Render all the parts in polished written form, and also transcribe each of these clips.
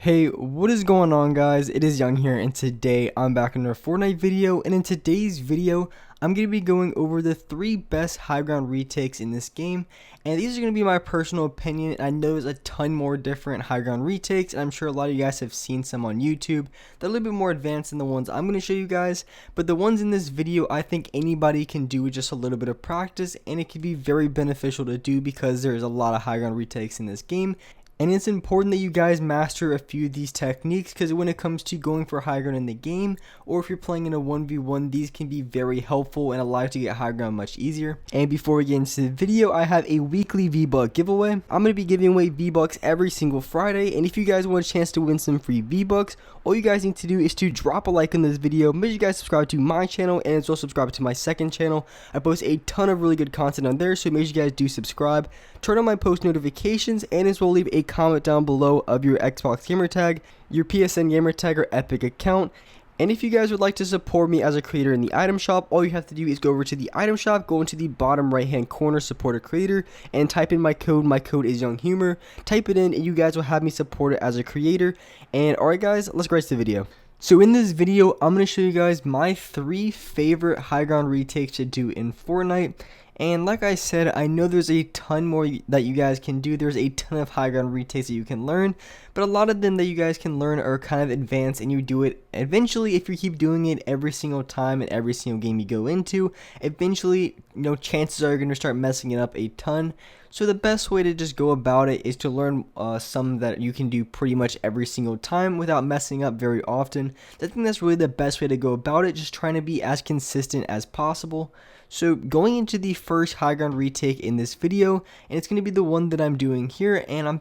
Hey, what is going on, guys? It is Young here, and today I'm back in another Fortnite video. And in today's video, I'm going to be going over the 3 best high ground retakes in this game. And these are going to be my personal opinion. I know there's a ton more different high ground retakes, and I'm sure a lot of you guys have seen some on YouTube. They're a little bit more advanced than the ones I'm going to show you guys. But the ones in this video, I think anybody can do with just a little bit of practice, and it can be very beneficial to do because there's a lot of high ground retakes in this game. And it's important that you guys master a few of these techniques, because when it comes to going for high ground in the game, or if you're playing in a 1v1, these can be very helpful and allow you to get high ground much easier. And before we get into the video, I have a weekly V-Buck giveaway. I'm going to be giving away V-Bucks every single Friday, and if you guys want a chance to win some free V-Bucks, all you guys need to do is to drop a like on this video, make sure you guys subscribe to my channel, and as well subscribe to my second channel. I post a ton of really good content on there, so make sure you guys do subscribe, turn on my post notifications, and as well leave a comment down below of your Xbox gamer tag, your PSN gamer tag, or Epic account. And if you guys would like to support me as a creator in the item shop, all you have to do is go over to the item shop, go into the bottom right hand corner, support a creator, and type in my code. My code is Young Humor. Type it in and you guys will have me supported as a creator. And alright guys, let's get right to the video. So in this video, I'm going to show you guys my 3 favorite high ground retakes to do in Fortnite. And like I said, I know there's a ton more that you guys can do. There's a ton of high ground retakes that you can learn, but a lot of them that you guys can learn are kind of advanced, and you do it eventually. If you keep doing it every single time in every single game you go into, eventually, chances are you're going to start messing it up a ton. So the best way to just go about it is to learn some that you can do pretty much every single time without messing up very often. I think that's really the best way to go about it, just trying to be as consistent as possible. So going into the first high ground retake in this video, and it's going to be the one that I'm doing here, and I'm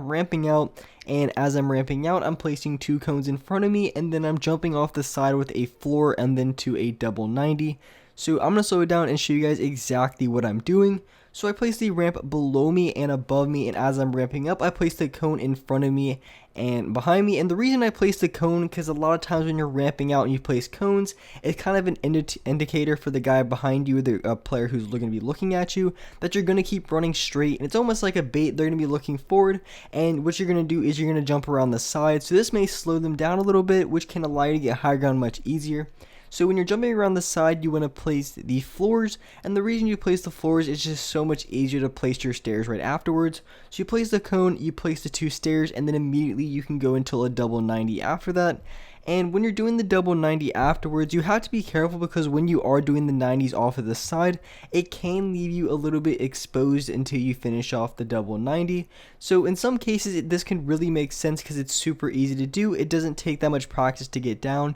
ramping out, and as I'm ramping out, I'm placing 2 cones in front of me, and then I'm jumping off the side with a floor and then to a double 90. So I'm going to slow it down and show you guys exactly what I'm doing. So I place the ramp below me and above me, and as I'm ramping up, I place the cone in front of me and behind me. And the reason I place the cone, because a lot of times when you're ramping out and you place cones, it's kind of an indicator for the guy behind you, the player who's going to be looking at you, that you're going to keep running straight. And it's almost like a bait. They're going to be looking forward, and what you're going to do is you're going to jump around the side. So this may slow them down a little bit, which can allow you to get high ground much easier. So when you're jumping around the side, you want to place the floors, and the reason you place the floors is just so much easier to place your stairs right afterwards. So you place the cone, you place the 2 stairs, and then immediately you can go until a double 90 after that. And when you're doing the double 90 afterwards, you have to be careful, because when you are doing the 90s off of the side, it can leave you a little bit exposed until you finish off the double 90. So in some cases, this can really make sense because it's super easy to do. It doesn't take that much practice to get down.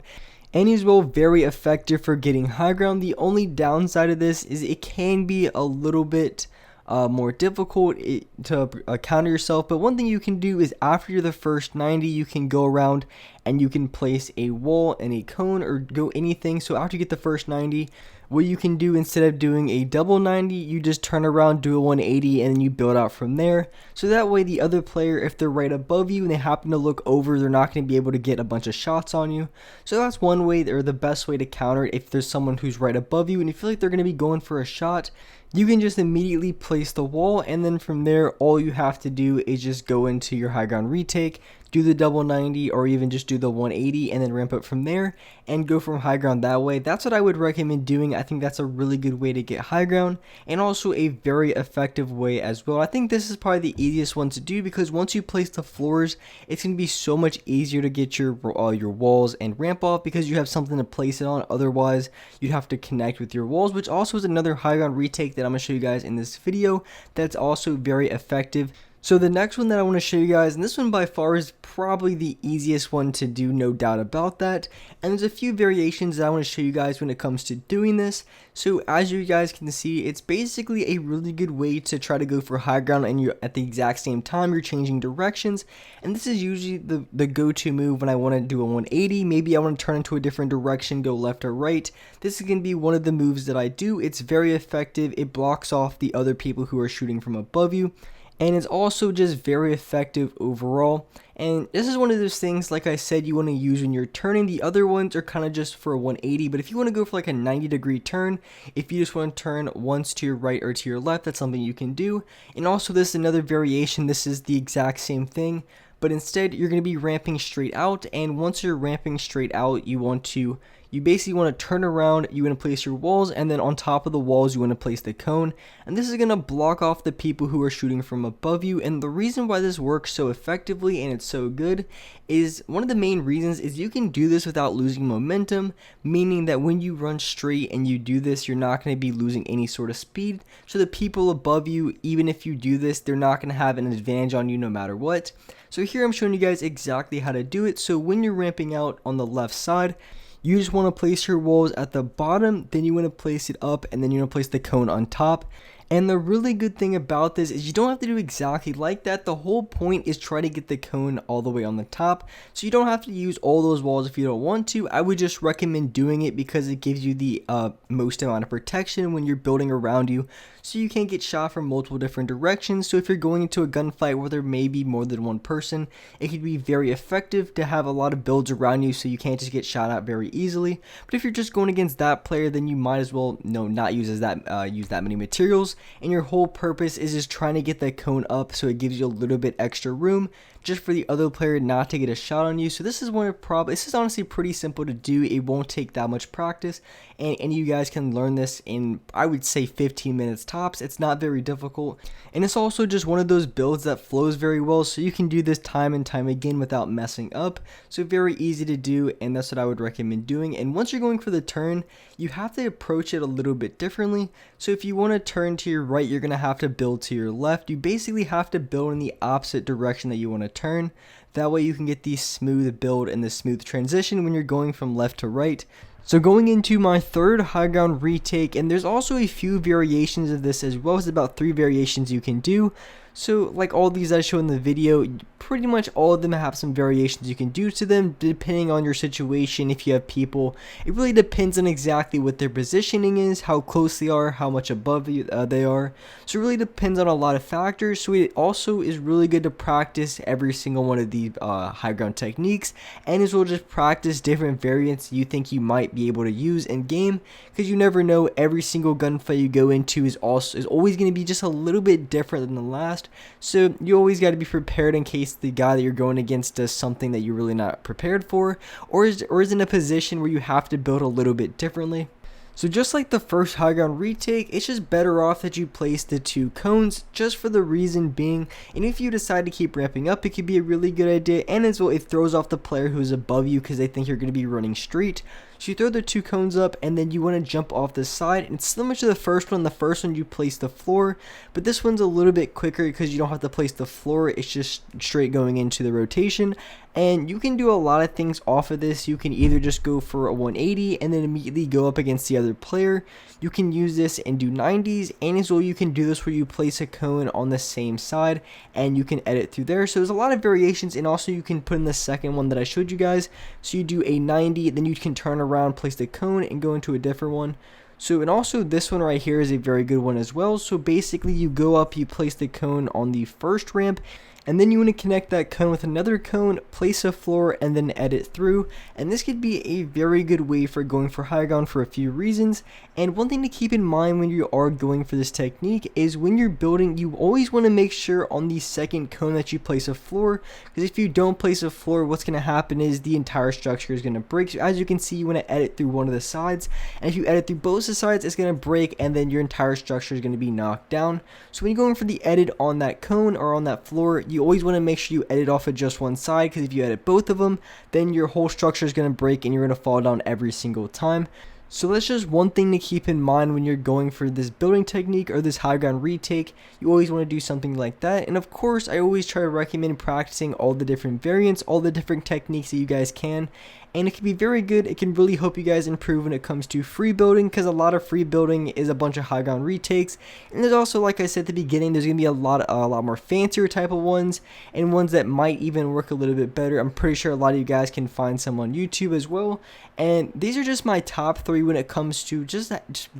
And is very effective for getting high ground. The only downside of this is it can be a little bit more difficult to counter yourself. But one thing you can do is after you're the first 90, you can go around and you can place a wall and a cone or go anything. So after you get the first 90, what you can do, instead of doing a double 90, you just turn around, do a 180, and then you build out from there. So that way the other player, if they're right above you and they happen to look over, they're not going to be able to get a bunch of shots on you. So that's one way, or the best way to counter it. If there's someone who's right above you and you feel like they're going to be going for a shot, you can just immediately place the wall, and then from there, all you have to do is just go into your high ground retake, do the double 90, or even just do the 180 and then ramp up from there and go from high ground that way. That's what I would recommend doing. I think that's a really good way to get high ground, and also a very effective way as well. I think this is probably the easiest one to do, because once you place the floors, it's going to be so much easier to get your walls and ramp off, because you have something to place it on. Otherwise, you'd have to connect with your walls, which also is another high ground retake that I'm going to show you guys in this video that's also very effective. So the next one that I want to show you guys, and this one by far is probably the easiest one to do, no doubt about that. And there's a few variations that I want to show you guys when it comes to doing this. So as you guys can see, it's basically a really good way to try to go for high ground, and you're at the exact same time you're changing directions. And this is usually the go-to move when I want to do a 180. Maybe I want to turn into a different direction, go left or right. This is going to be one of the moves that I do. It's very effective. It blocks off the other people who are shooting from above you. And it's also just very effective overall. And this is one of those things, like I said, you want to use when you're turning. The other ones are kind of just for a 180, but if you want to go for like a 90-degree turn, if you just want to turn once to your right or to your left, that's something you can do. And also this is another variation. This is the exact same thing, but instead you're going to be ramping straight out. And once you're ramping straight out, you basically want to turn around, you want to place your walls, and then on top of the walls you want to place the cone, and this is going to block off the people who are shooting from above you. And the reason why this works so effectively and it's so good is, one of the main reasons is you can do this without losing momentum, meaning that when you run straight and you do this, you're not going to be losing any sort of speed. So the people above you, even if you do this, they're not going to have an advantage on you no matter what. So here I'm showing you guys exactly how to do it. So when you're ramping out on the left side, you just want to place your walls at the bottom, then you want to place it up, and then you want to place the cone on top. And the really good thing about this is you don't have to do exactly like that. The whole point is try to get the cone all the way on the top, so you don't have to use all those walls if you don't want to. I would just recommend doing it because it gives you the most amount of protection when you're building around you, so you can't get shot from multiple different directions. So if you're going into a gunfight where there may be more than one person, it could be very effective to have a lot of builds around you so you can't just get shot at very easily. But if you're just going against that player, then you might as well not use that many materials, and your whole purpose is just trying to get that cone up so it gives you a little bit extra room just for the other player not to get a shot on you. So this is this is honestly pretty simple to do. It won't take that much practice, and you guys can learn this in, I would say, 15 minutes tops. It's not very difficult, and it's also just one of those builds that flows very well, so you can do this time and time again without messing up. So very easy to do, and that's what I would recommend doing. And once you're going for the turn, you have to approach it a little bit differently. So if you want to turn to your right, you're going to have to build to your left. You basically have to build in the opposite direction that you want to turn. That way you can get the smooth build and the smooth transition when you're going from left to right. So going into my third high ground retake, and there's also a few variations of this as well. It's about 3 variations you can do. So like all these I show in the video, pretty much all of them have some variations you can do to them depending on your situation. If you have people, it really depends on exactly what their positioning is, how close they are, how much above you they are. So it really depends on a lot of factors. So it also is really good to practice every single one of these high ground techniques, and as well just practice different variants you think you might be able to use in game, because you never know, every single gunfight you go into is always going to be just a little bit different than the last. So you always got to be prepared in case the guy that you're going against does something that you're really not prepared for, or is in a position where you have to build a little bit differently. So just like the first high ground retake, it's just better off that you place the 2 cones, just for the reason being, and if you decide to keep ramping up, it could be a really good idea, and as well it throws off the player who's above you because they think you're going to be running straight. So you throw the 2 cones up, and then you want to jump off the side, and it's similar to the first one. The first one you place the floor, but this one's a little bit quicker because you don't have to place the floor, it's just straight going into the rotation. And you can do a lot of things off of this. You can either just go for a 180 and then immediately go up against the other player. You can use this and do 90s, and as well you can do this where you place a cone on the same side and you can edit through there. So there's a lot of variations, and also you can put in the second one that I showed you guys. So you do a 90, then you can turn around, place the cone, and go into a different one. So, and also this one right here is a very good one as well. So basically you go up, you place the cone on the first ramp, and then you want to connect that cone with another cone, place a floor, and then edit through. And this could be a very good way for going for high ground for a few reasons. And one thing to keep in mind when you are going for this technique is when you're building, you always want to make sure on the second cone that you place a floor, because if you don't place a floor, what's going to happen is the entire structure is going to break. So as you can see, you want to edit through one of the sides, and if you edit through both the sides, it's going to break, and then your entire structure is going to be knocked down. So when you're going for the edit on that cone or on that floor, you always want to make sure you edit off of just one side, because if you edit both of them, then your whole structure is going to break and you're going to fall down every single time. So that's just one thing to keep in mind when you're going for this building technique or this high ground retake. You always want to do something like that. And of course, I always try to recommend practicing all the different variants, all the different techniques that you guys can. And it can be very good. It can really help you guys improve when it comes to free building, because a lot of free building is a bunch of high ground retakes. And there's also, like I said at the beginning, there's going to be a lot more fancier type of ones, and ones that might even work a little bit better. I'm pretty sure a lot of you guys can find some on YouTube as well. And these are just my top 3 3 when it comes to just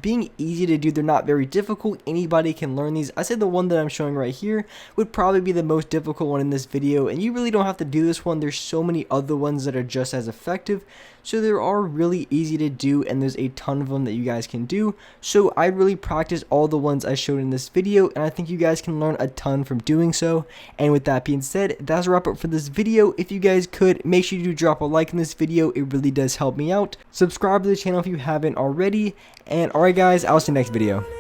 being easy to do. They're not very difficult. Anybody can learn these. I say the one that I'm showing right here would probably be the most difficult one in this video, and you really don't have to do this one. There's so many other ones that are just as effective. So they are really easy to do, and there's a ton of them that you guys can do. So I really practiced all the ones I showed in this video, and I think you guys can learn a ton from doing so. And with that being said, that's a wrap up for this video. If you guys could, make sure you do drop a like in this video. It really does help me out. Subscribe to the channel if you haven't already. And alright guys, I'll see you next video.